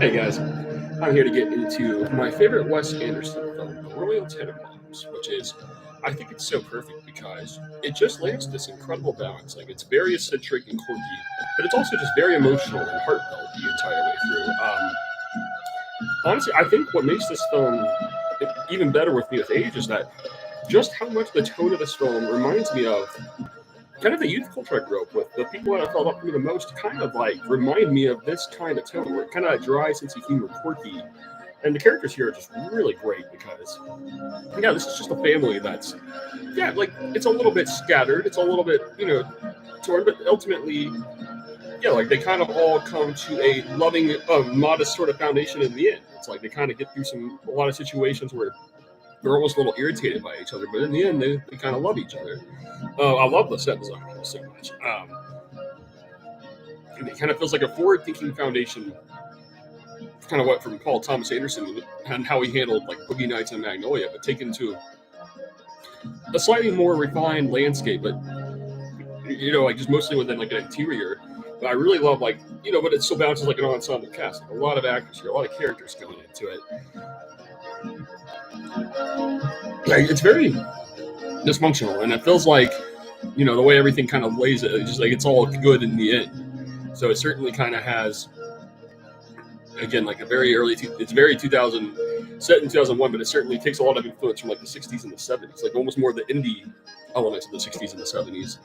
Hey guys, I'm here to get into my favorite Wes Anderson film, The Royal Tenenbaums, which is, I think it's so perfect because it just lands this incredible balance. Like it's very eccentric and quirky, but it's also just very emotional and heartfelt the entire way through. Honestly, I think what makes this film even better with me with age is that just how much the tone of this film reminds me of kind of the youth culture I grew up with. The people that I felt up to me the most kind of like remind me of this kind of tone, where it kind of that dry sense of humor, quirky, and the characters here are just really great because yeah, this is just a family that's like it's a little bit scattered, it's a little bit torn, but ultimately like they kind of all come to a loving, modest sort of foundation in the end. It's like they kind of get through a lot of situations where they're almost a little irritated by each other, but in the end they kind of love each other. I love the set design so much. It kind of feels like a forward-thinking foundation, kind of what from Paul Thomas Anderson and how he handled like Boogie Nights and Magnolia, but taken to a slightly more refined landscape, but like just mostly within like an interior. But I really love but it still bounces like an ensemble cast, like a lot of actors here, a lot of characters going into it. Like, it's very dysfunctional, and it feels like the way everything kind of lays it, it's just like it's all good in the end. So it certainly kind of has, again, like a very early, it's very 2000, set in 2001, but it certainly takes a lot of influence from like the 60s and the 70s, like almost more of the indie elements of the 60s and the 70s.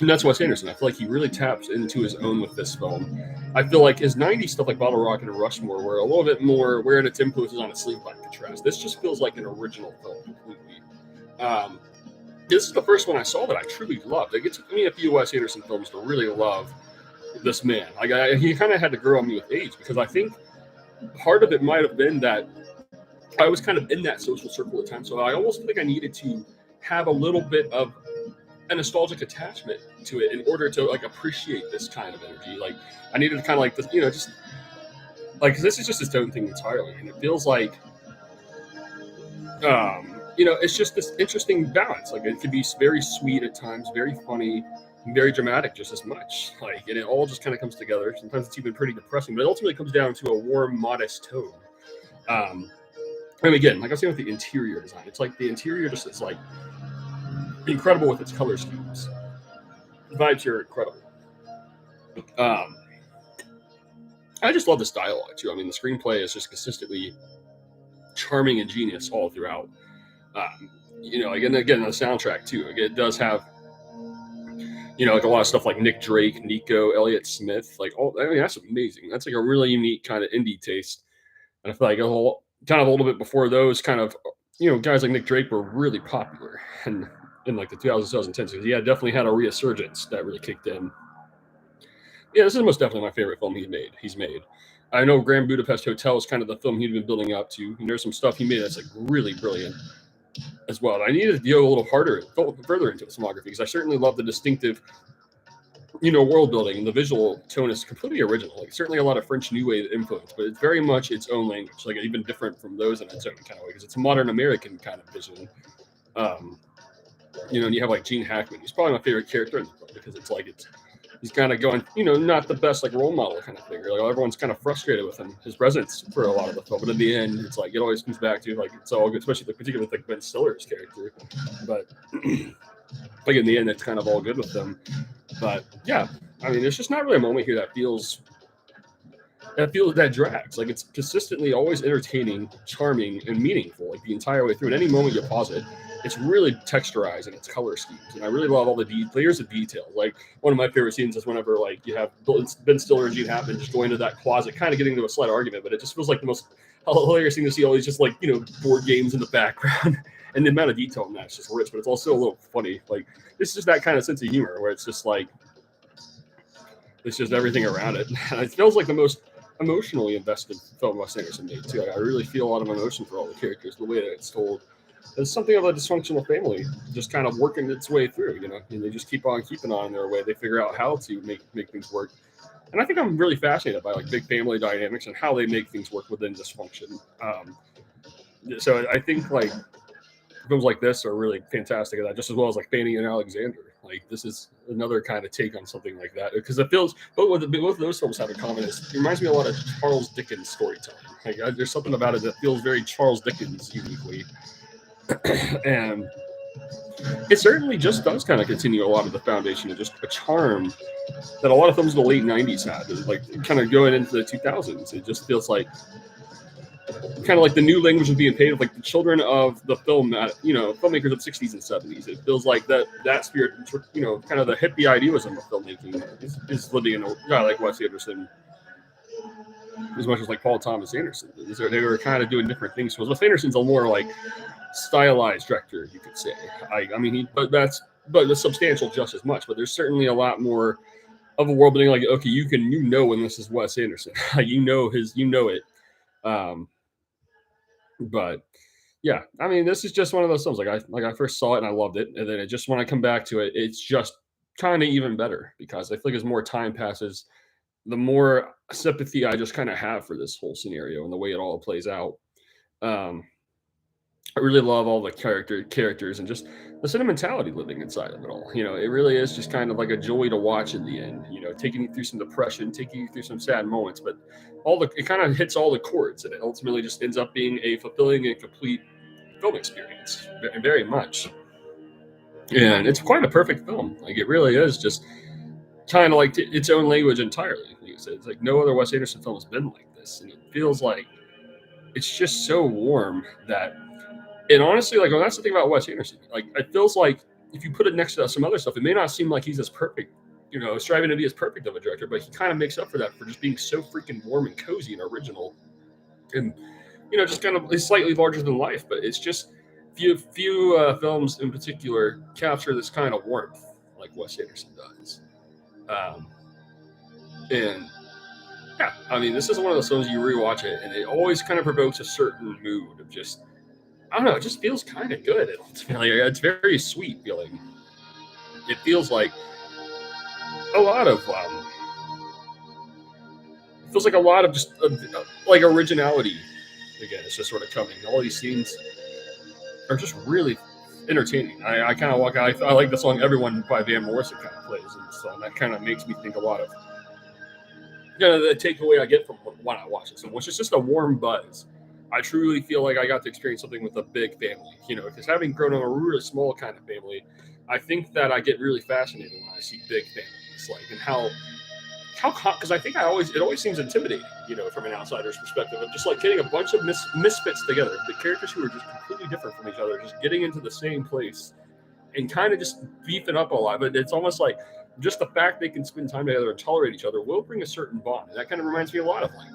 And that's Wes Anderson. I feel like he really taps into his own with this film. I feel like his 90s stuff like Bottle Rocket and Rushmore were a little bit more wearing its influences on its sleeve by contrast. This just feels like an original film completely. This is the first one I saw that I truly loved. It took me a few Wes Anderson films to really love this man. He kind of had to grow on me with age, because I think part of it might have been that I was kind of in that social circle at the time, so I almost feel like I needed to have a little bit of a nostalgic attachment to it in order to like appreciate this kind of energy. Like I needed to kind of like this, just like, 'cause this is just his own thing entirely, and it feels like it's just this interesting balance. Like it could be very sweet at times, very funny, very dramatic just as much. Like, and it all just kind of comes together. Sometimes it's even pretty depressing, but it ultimately comes down to a warm, modest tone. And again, like I was saying with the interior design, it's like the interior just is like incredible with its color schemes. The vibes here are incredible. I just love this dialogue too. I mean, the screenplay is just consistently charming and genius all throughout. Again, the soundtrack too. Again, it does have, like a lot of stuff like Nick Drake, Nico, Elliott Smith. Like, that's amazing. That's like a really unique kind of indie taste. And I feel like kind of a little bit before those kind of, guys like Nick Drake were really popular, and in like the 2000s, 2010s, because definitely had a resurgence that really kicked in. Yeah, this is most definitely my favorite film he's made. I know Grand Budapest Hotel is kind of the film he'd been building up to, and there's some stuff he made that's like really brilliant as well. And I needed to go a little further into his filmography, because I certainly love the distinctive, world building, and the visual tone is completely original. Like certainly a lot of French New Wave influence, but it's very much its own language, like even different from those in its own kind of way, because it's a modern American kind of vision. And you have like Gene Hackman. He's probably my favorite character in the film, because he's kind of going, not the best like role model kind of figure. Like everyone's kind of frustrated with him, his presence for a lot of the film. But in the end, it's like it always comes back to like it's all good, especially particularly with like Ben Stiller's character. But like in the end, it's kind of all good with them. But yeah, I mean, there's just not really a moment here that feels that drags. Like it's consistently always entertaining, charming, and meaningful, like the entire way through. At any moment you pause it, it's really texturized in its color schemes, and I really love all the layers of detail. Like one of my favorite scenes is whenever like you have Ben Stiller and Gene Hackman just going into that closet, kind of getting into a slight argument, but it just feels like the most hilarious thing to see. All these just like board games in the background, and the amount of detail in that's just rich, but it's also a little funny. Like it's just that kind of sense of humor where it's just like it's just everything around it. And it feels like the most emotionally invested film Wes Anderson made too. Like, I really feel a lot of emotion for all the characters, the way that it's told. It's something of a dysfunctional family just kind of working its way through, and they just keep on keeping on in their way. They figure out how to make things work. And I think I'm really fascinated by like big family dynamics and how they make things work within dysfunction. So I think like films like this are really fantastic at that, just as well as like Fanny and Alexander. Like this is another kind of take on something like that, because it feels both of those films have in common is it reminds me a lot of Charles Dickens storytelling. Like there's something about it that feels very Charles Dickens uniquely, and it certainly just does kind of continue a lot of the foundation of just a charm that a lot of films in the late '90s had. Like kind of going into the 2000s, it just feels like kind of like the new language is being painted, like the children of the film, filmmakers of the 60s and 70s. It feels like that spirit, kind of the hippie idealism of filmmaking is living in a guy like Wes Anderson as much as like Paul Thomas Anderson. They were kind of doing different things. So Wes Anderson's a more like stylized director, you could say. But it's substantial just as much. But there's certainly a lot more of a world building. Like, okay, you know when this is Wes Anderson, you know it. But yeah, I mean, this is just one of those films. I first saw it and I loved it, and then when I come back to it, it's just kind of even better because I feel like as more time passes, the more sympathy I just kind of have for this whole scenario and the way it all plays out. I really love all the characters and just the sentimentality living inside of it all. It really is just kind of like a joy to watch in the end. Taking you through some depression, taking you through some sad moments, but it kind of hits all the chords, and it ultimately just ends up being a fulfilling and complete film experience, very much. And it's quite a perfect film. Like it really is just kind of like its own language entirely. Like you said, it's like no other Wes Anderson film has been like this, and it feels like it's just so warm that. And honestly, like, well, that's the thing about Wes Anderson. Like, it feels like if you put it next to some other stuff, it may not seem like he's as perfect, striving to be as perfect of a director, but he kind of makes up for that for just being so freaking warm and cozy and original, and just kind of is slightly larger than life. But it's just few films in particular capture this kind of warmth like Wes Anderson does, and yeah, I mean, this is one of those films you rewatch it, and it always kind of provokes a certain mood of just. I don't know. It just feels kind of good. It's very sweet feeling. It feels like a lot of it feels like a lot of just like originality. Again, it's just sort of coming. All these scenes are just really entertaining. I kind of walk out. I like the song "Everyone" by Van Morrison kind of plays in the song. That kind of makes me think a lot of the takeaway I get from when I watch it. So, which is just a warm buzz. I truly feel like I got to experience something with a big family, because having grown up in a really small kind of family, I think that I get really fascinated when I see big families, like, and how because I think it always seems intimidating, from an outsider's perspective, of just like getting a bunch of misfits together, the characters who are just completely different from each other, just getting into the same place and kind of just beefing up a lot. But it's almost like just the fact they can spend time together and tolerate each other will bring a certain bond, and that kind of reminds me a lot of like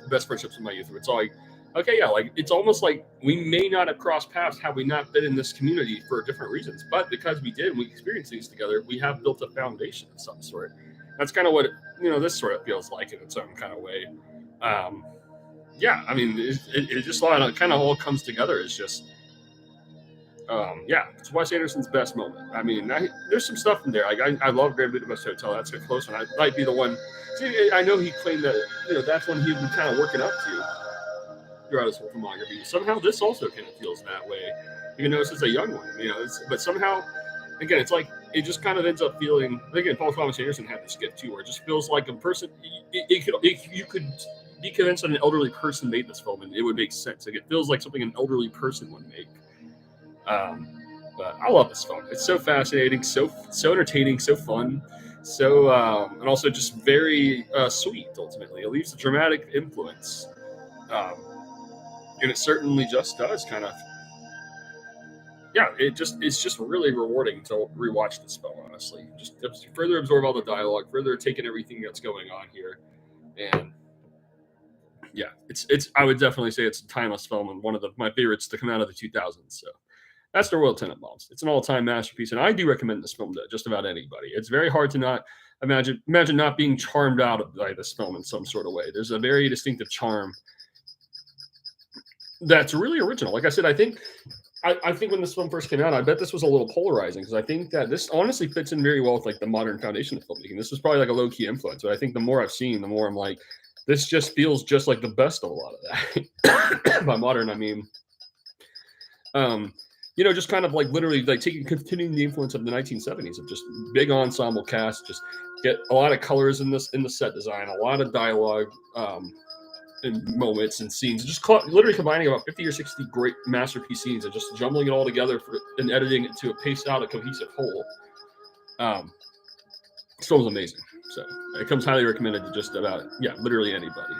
best friendships in my youth. It's like. Okay, yeah, like it's almost like we may not have crossed paths had we not been in this community for different reasons, but because we did, we experienced things together, we have built a foundation of some sort. That's kind of what this sort of feels like in its own kind of way. Yeah, I mean, it just kind of all comes together. It's just, yeah, it's Wes Anderson's best moment. I mean, there's some stuff in there. I love Grand Budapest Hotel. That's a close one. I might be the one. See, I know he claimed that that's when he'd been kind of working up to. Throughout his whole filmography. Somehow this also kind of feels that way, even though this is a young one, but somehow, again, it's like, it just kind of ends up feeling, again, Paul Thomas Anderson had this gift too, where it just feels like a person, you could be convinced that an elderly person made this film and it would make sense. Like, it feels like something an elderly person would make. But I love this film. It's so fascinating, so entertaining, so fun, so, and also just very sweet, ultimately. It leaves a dramatic influence. And it certainly just does kind of, yeah, it's just really rewarding to rewatch this film, honestly. Just further absorb all the dialogue, further taking everything that's going on here. And yeah, it's I would definitely say it's a timeless film and one of my favorites to come out of the 2000s. So that's The Royal Tenenbaums. It's an all-time masterpiece, and I do recommend this film to just about anybody. It's very hard to not imagine not being charmed out by this film in some sort of way. There's a very distinctive charm that's really original. Like I said, I think when this film first came out, I bet this was a little polarizing because I think that this honestly fits in very well with like the modern foundation of filmmaking. This was probably like a low key influence, but I think the more I've seen, the more I'm like, this just feels just like the best of a lot of that. By modern, I mean, just kind of like literally like continuing the influence of the 1970s of just big ensemble cast, just get a lot of colors in the set design, a lot of dialogue, and moments and scenes, just literally combining about 50 or 60 great masterpiece scenes and just jumbling it all together and editing it to pace out a cohesive whole. This film was amazing. So it comes highly recommended to just about, literally anybody.